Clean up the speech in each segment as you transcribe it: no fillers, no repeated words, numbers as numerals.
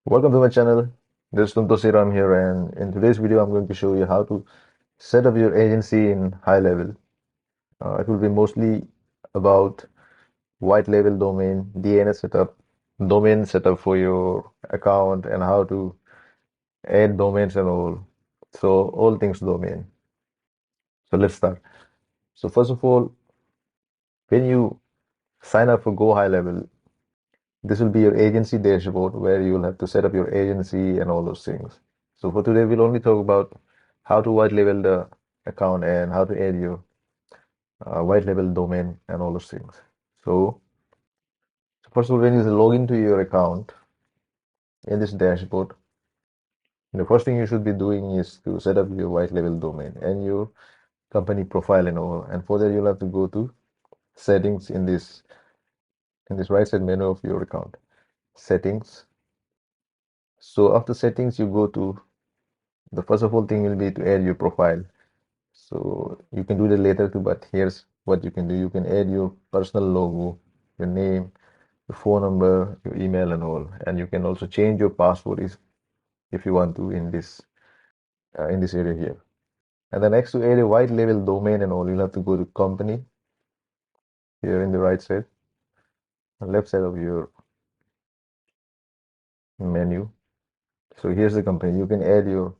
Welcome to my channel. This is Consultation here, and in today's video, I'm going to show you how to set up your agency in GoHighLevel. It will be mostly about white label domain, DNS setup, domain setup for your account, and how to add domains and all. So all things domain. So let's start. So first of all, when you sign up for GoHighLevel, this will be your agency dashboard where you will have to set up your agency and all those things. So for today, we'll only talk about how to white label the account and how to add your white label domain and all those things. So first of all, when you log into your account in this dashboard, the first thing you should be doing is to set up your white label domain and your company profile and all. And for that, you'll have to go to settings in this right side menu of your account. Settings. So after settings, you go to the first of all thing will be to add your profile. So you can do that later too, but here's what you can do. You can add your personal logo, your name, your phone number, your email and all. And you can also change your password if you want to in this area here. And then next to add a white label domain and all, you'll have to go to company here in the right side, left side of your menu. So here's the company. You can add your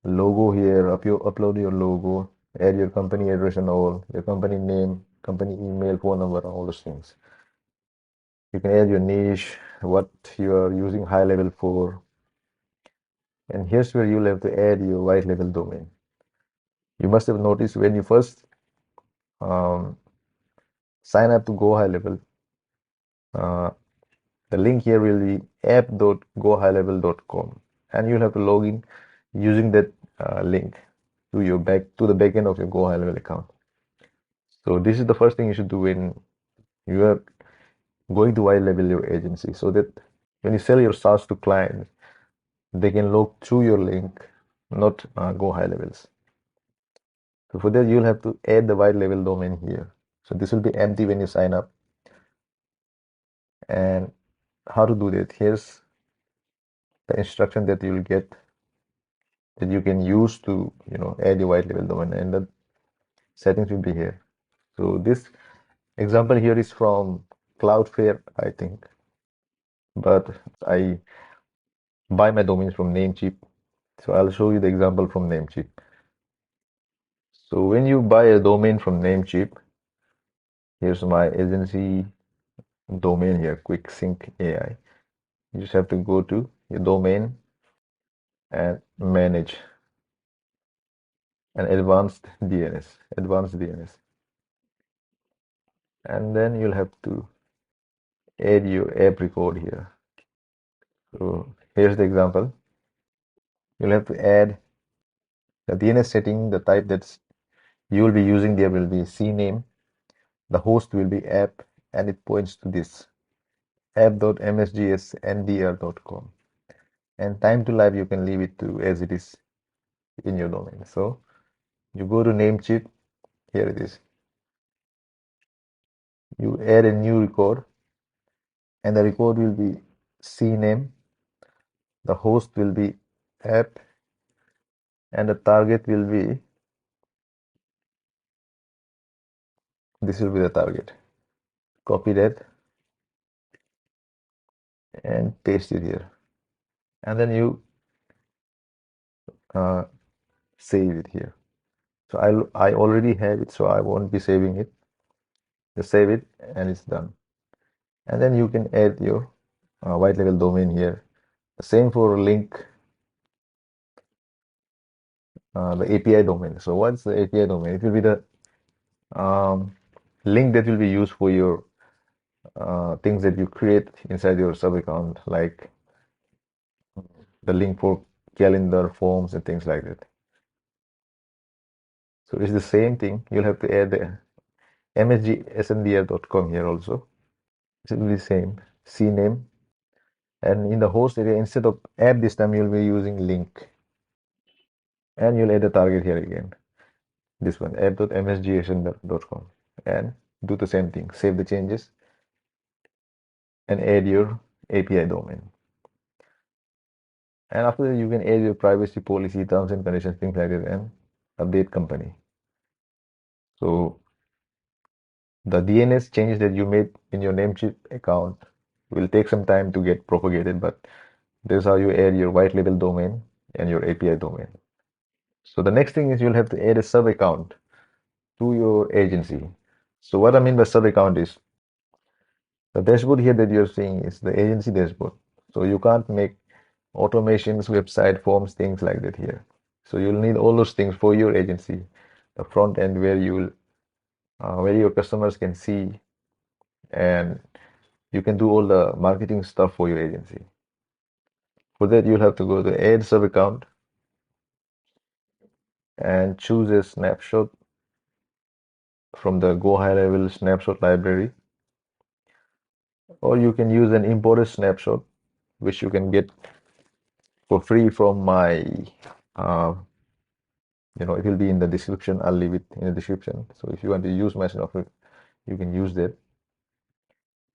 logo here, upload your logo, add your company address and all, your company name, company email, phone number, all those things. You can add your niche, what you are using GoHighLevel for. And here's where you'll have to add your white label domain. You must have noticed when you first um, sign up to GoHighLevel, uh, the link here will be app.gohighlevel.com, and you'll have to log in using that link to the backend of your GoHighLevel account. So this is the first thing you should do when you are going to white label your agency, so that when you sell your SaaS to clients, they can log through your link, not GoHighLevels. So for that, you'll have to add the white label domain here. So this will be empty when you sign up. And how to do that? Here's the instruction that you'll get that you can use to add your white label domain, and the settings will be here. So this example here is from Cloudflare, I think, but I buy my domains from Namecheap. So I'll show you the example from Namecheap. So when you buy a domain from Namecheap, here's my agency domain here, QuickSync AI. You just have to go to your domain and manage an advanced DNS. And then you'll have to add your app record here. So here's the example. You'll have to add the DNS setting, the type that you will be using there will be CNAME, the host will be app, and it points to this app.msgsndr.com. And time to live, you can leave it to as it is in your domain. So you go to Namecheap, here it is. You add a new record, and the record will be CNAME, the host will be app, and the target will be, this will be the target. Copy that and paste it here. And then you save it here. So I already have it, so I won't be saving it. Just save it and it's done. And then you can add your white label domain here. The same for link, the API domain. So what's the API domain? It will be the link that will be used for your things that you create inside your sub account, like the link for calendar, forms, and things like that. So it's the same thing. You'll have to add the msgsndr.com here also. It will be the same CNAME, and in the host area, instead of app this time, you'll be using link, and you'll add the target here again. This one, app.msgsndr.com, and do the same thing. Save the changes and add your API domain. And after that, you can add your privacy policy, terms and conditions, things like that, and update company. So the DNS changes that you made in your Namecheap account will take some time to get propagated, but this is how you add your white label domain and your API domain. So the next thing is you'll have to add a sub account to your agency. So what I mean by sub account is the dashboard here that you're seeing is the agency dashboard. So you can't make automations, website forms, things like that here. So you'll need all those things for your agency, the front end where where your customers can see and you can do all the marketing stuff for your agency. For that, you'll have to go to add sub account and choose a snapshot from the GoHighLevel snapshot library, or you can use an imported snapshot, which you can get for free from my it will be in the description. I'll leave it in the description. So if you want to use my snapshot, you can use that.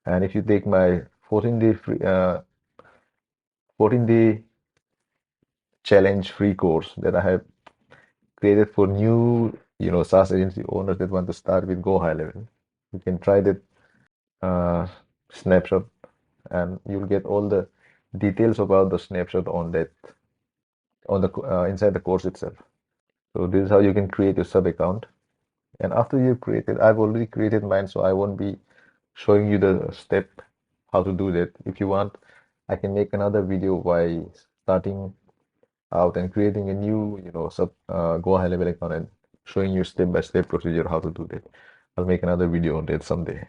And if you take my 14-day free 14-day challenge free course that I have created for new SaaS agency owners that want to start with GoHighLevel, you can try that snapshot, and you'll get all the details about the snapshot on that on the inside the course itself. So this is how you can create your sub account. And after you create it, I've already created mine, so I won't be showing you the step how to do that. If you want, I can make another video by starting out and creating a new GoHighLevel account and showing you step-by-step procedure how to do that. I'll make another video on that someday.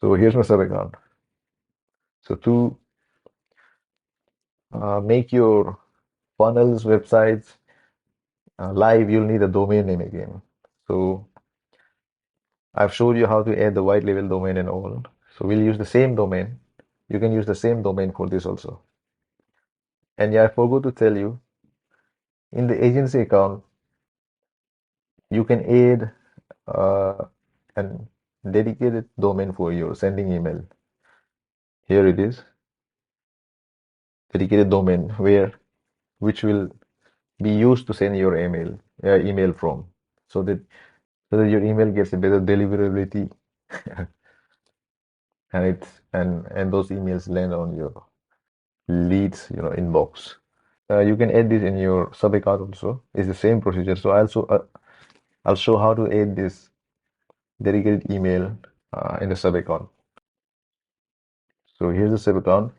So here's my sub account. So to make your funnels, websites live, you'll need a domain name again. So I've showed you how to add the white label domain and all. So we'll use the same domain. You can use the same domain for this also. And yeah, I forgot to tell you, in the agency account, you can add an dedicated domain for your sending email. Here it is, dedicated domain which will be used to send your email from, so that your email gets a better deliverability and those emails land on your leads inbox. You can add this in your sub account also. It's the same procedure. So I'll show how to add this dedicated email in the sub account. So here's the sub account,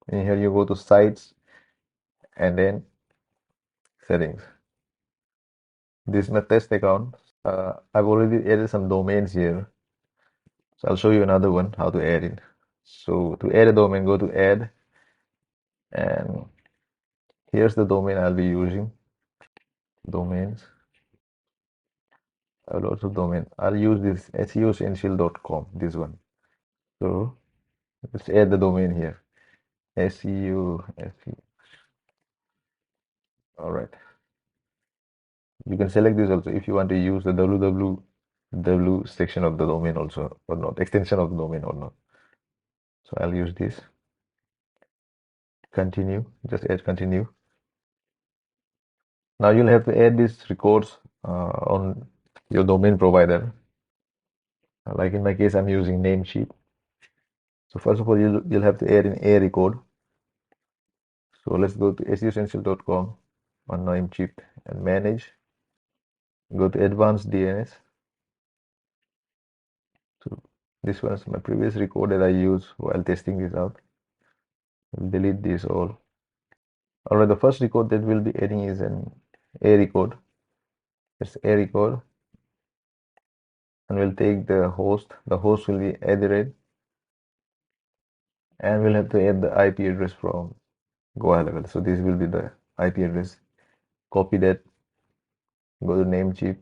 and here you go to sites and then settings. This is my test account. I've already added some domains here, so I'll show you another one how to add it. So to add a domain, go to add, and here's the domain I'll be using. Domains. I'll also domain. I'll use this seoessential.com, this one. So let's add the domain here. SEO. All right. You can select this also if you want to use the www section of the domain also or not, extension of the domain or not. So I'll use this. Continue. Just add continue. Now you'll have to add these records on your domain provider. Like in my case, I'm using Namecheap. So first of all, you'll have to add an A record. So let's go to seoessential.com on Namecheap and manage. Go to advanced DNS. So this was my previous record that I used while testing this out. I'll delete this all. Alright, the first record that we'll be adding is an A record. It's A record, and we'll take the host. The host will be @, and we'll have to add the IP address from GoHighLevel. So this will be the IP address. Copy that, go to Namecheap,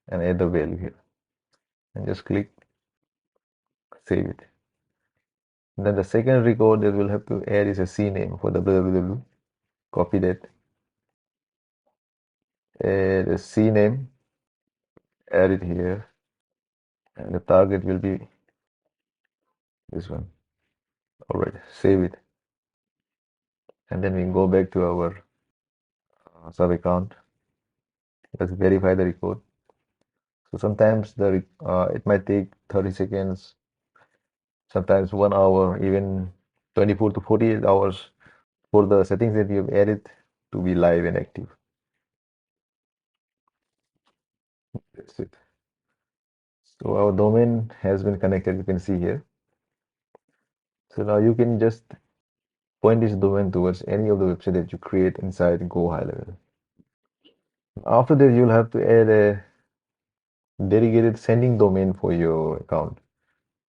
and add the value here, and just click save it. And then the second record that we'll have to add is a CNAME for www. Copy that, add a CNAME, add it here, and the target will be this one. Alright, save it. and then we go back to our sub account. Let's verify the record. So sometimes it might take 30 seconds, sometimes 1 hour, even 24 to 48 hours for the settings that you have added to be live and active. That's it. So our domain has been connected, you can see here. So now you can just point this domain towards any of the website that you create inside GoHighLevel. After that, you'll have to add a dedicated sending domain for your account.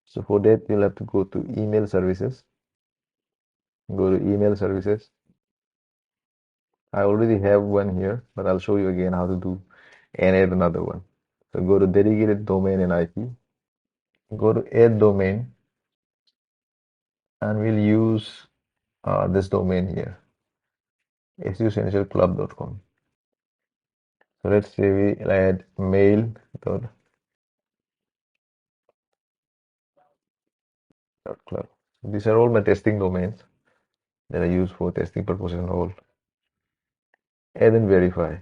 So for that, you'll have to go to email services. Go to email services. I already have one here, but I'll show you again how to do and add another one. So go to dedicated domain and IP. Go to add domain, and we'll use this domain here, suessentialclub.com. So let's say we add mail.club. These are all my testing domains that I use for testing purposes and all. Add and verify.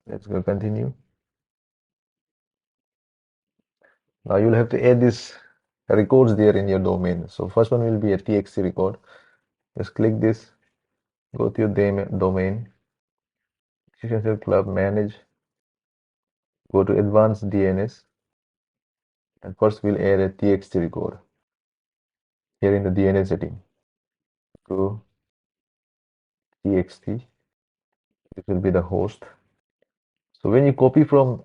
Let's go continue. Now you'll have to add these records there in your domain. So first one will be a txt record. Just click this, go to your domain, Essential Club, manage, go to advanced DNS, and first we'll add a txt record here in the DNS setting. Go txt, this will be the host. So when you copy from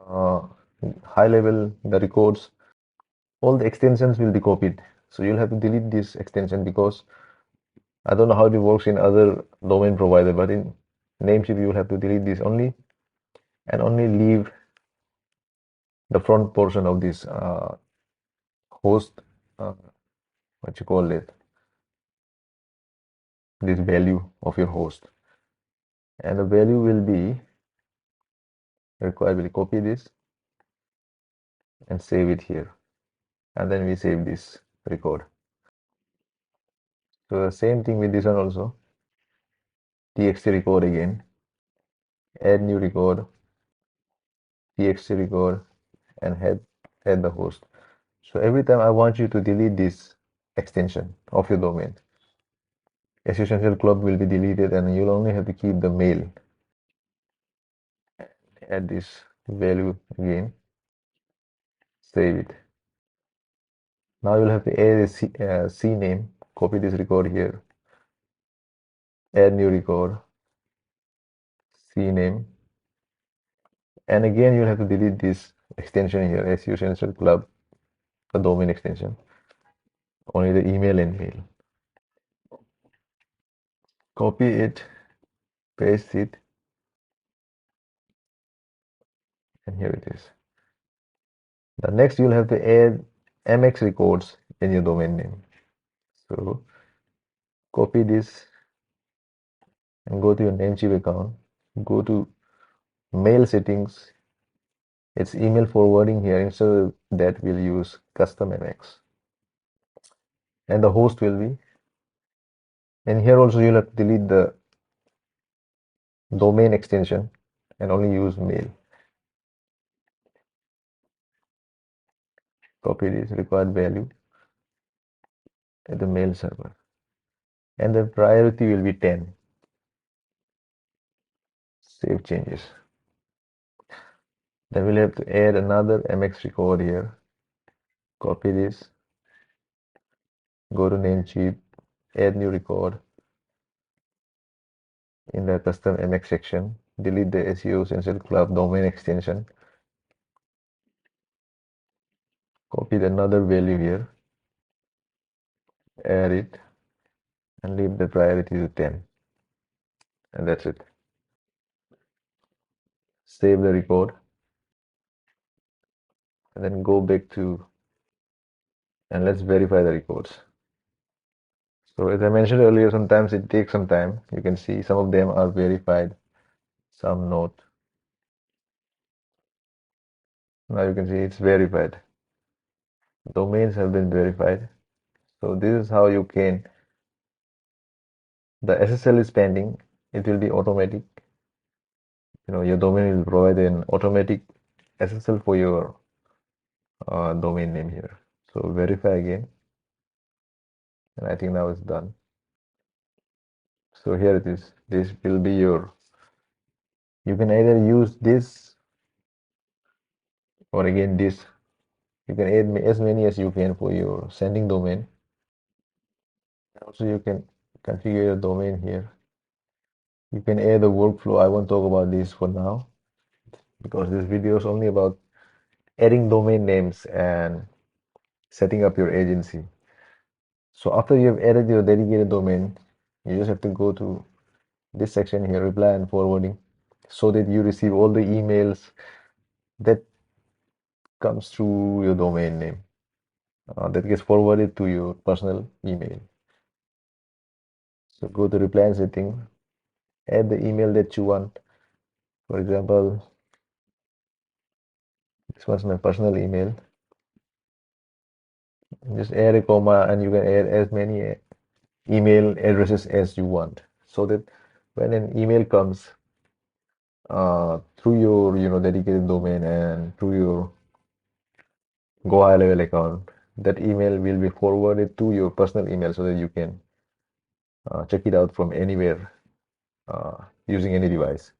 uh, high level the records, all the extensions will be copied. So you'll have to delete this extension because I don't know how it works in other domain provider, but in Namecheap you will have to delete this only and only leave the front portion of this host, what you call it, this value of your host, and the value will be required. We'll copy this and save it here, and then we save this record. So the same thing with this one also, txt record again, add new record, txt record, and add the host. So every time I want you to delete this extension of your domain, Essential Club will be deleted and you'll only have to keep the mail. Add this value again, save it. Now you'll have to add a C name, copy this record here, add new record, C name, and again you'll have to delete this extension here, Essential Club, the domain extension, only the email and mail. Copy it, paste it, and here it is. The next you'll have to add MX records in your domain name. So copy this and go to your Namecheap account, go to mail settings, it's email forwarding here. Instead of that, we'll use custom MX, and the host will be, and here also you'll have to delete the domain extension and only use mail. Copy this required value at the mail server, and the priority will be 10. Save changes. Then we'll have to add another MX record here. Copy this, go to Namecheap, add new record. In the custom MX section, delete the SEO Essential Club domain extension. Copy another value here, add it, and leave the priority to 10. And that's it. Save the record, and then go back to, and let's verify the records. So as I mentioned earlier, sometimes it takes some time. You can see some of them are verified, some not. Now you can see it's verified. Domains have been verified. So this is how you can, the SSL is pending, it will be automatic. Your domain will provide an automatic SSL for your domain name here. So verify again, and I think now it's done. So here it is. This will be your, you can either use this or again this. You can add as many as you can for your sending domain. Also, you can configure your domain here. You can add the workflow. I won't talk about this for now because this video is only about adding domain names and setting up your agency. So after you have added your dedicated domain, you just have to go to this section here, reply and forwarding, so that you receive all the emails that comes through your domain name that gets forwarded to your personal email. So go to reply and setting, add the email that you want. For example, this one's my personal email. Just add a comma and you can add as many email addresses as you want, so that when an email comes through your dedicated domain and through your GoHighLevel account, that email will be forwarded to your personal email so that you can check it out from anywhere using any device.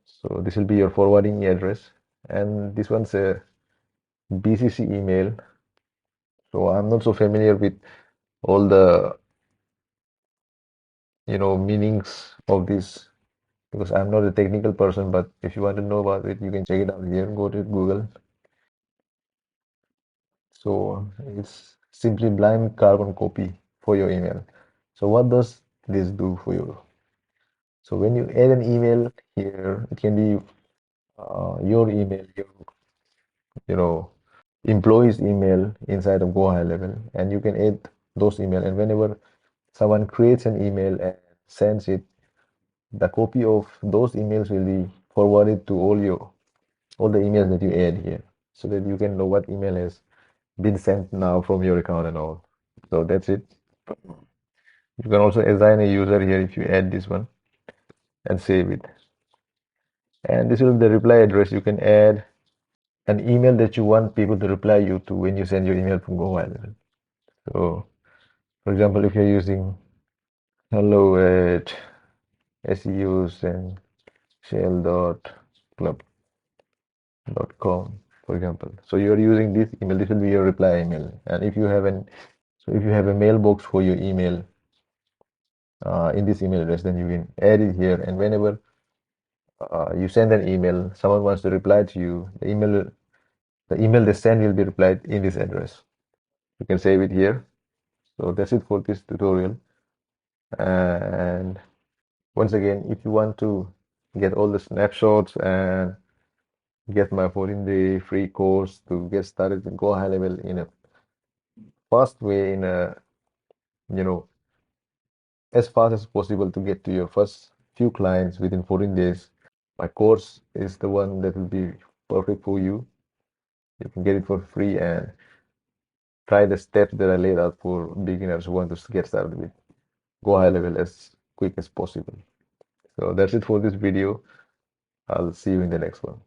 So this will be your forwarding address, and this one's a BCC email. So I'm not so familiar with all the meanings of this because I'm not a technical person, but if you want to know about it, you can check it out here. Go to Google. So it's simply blind carbon copy for your email. So what does this do for you? So when you add an email here, it can be your email, your employee's email inside of GoHighLevel, and you can add those email. And whenever someone creates an email and sends it, the copy of those emails will be forwarded to all the emails that you add here, so that you can know what email has been sent now from your account and all. So that's it. You can also assign a user here if you add this one and save it. And this will be the reply address. You can add an email that you want people to reply you to when you send your email from GoHighLevel. So, for example, if you're using hello at SEOs and shell.club.com, for example. So you're using this email. This will be your reply email. And if you have a mailbox for your email in this email address, then you can add it here. And whenever you send an email, someone wants to reply to you, the email they send will be replied in this address. You can save it here. So that's it for this tutorial. And once again, if you want to get all the snapshots and get my 14-day free course to get started with GoHighLevel in a fast way, in a as fast as possible to get to your first few clients within 14 days, my course is the one that will be perfect for you. You can get it for free and try the steps that I laid out for beginners who want to get started with GoHighLevel as quick as possible. So that's it for this video. I'll see you in the next one.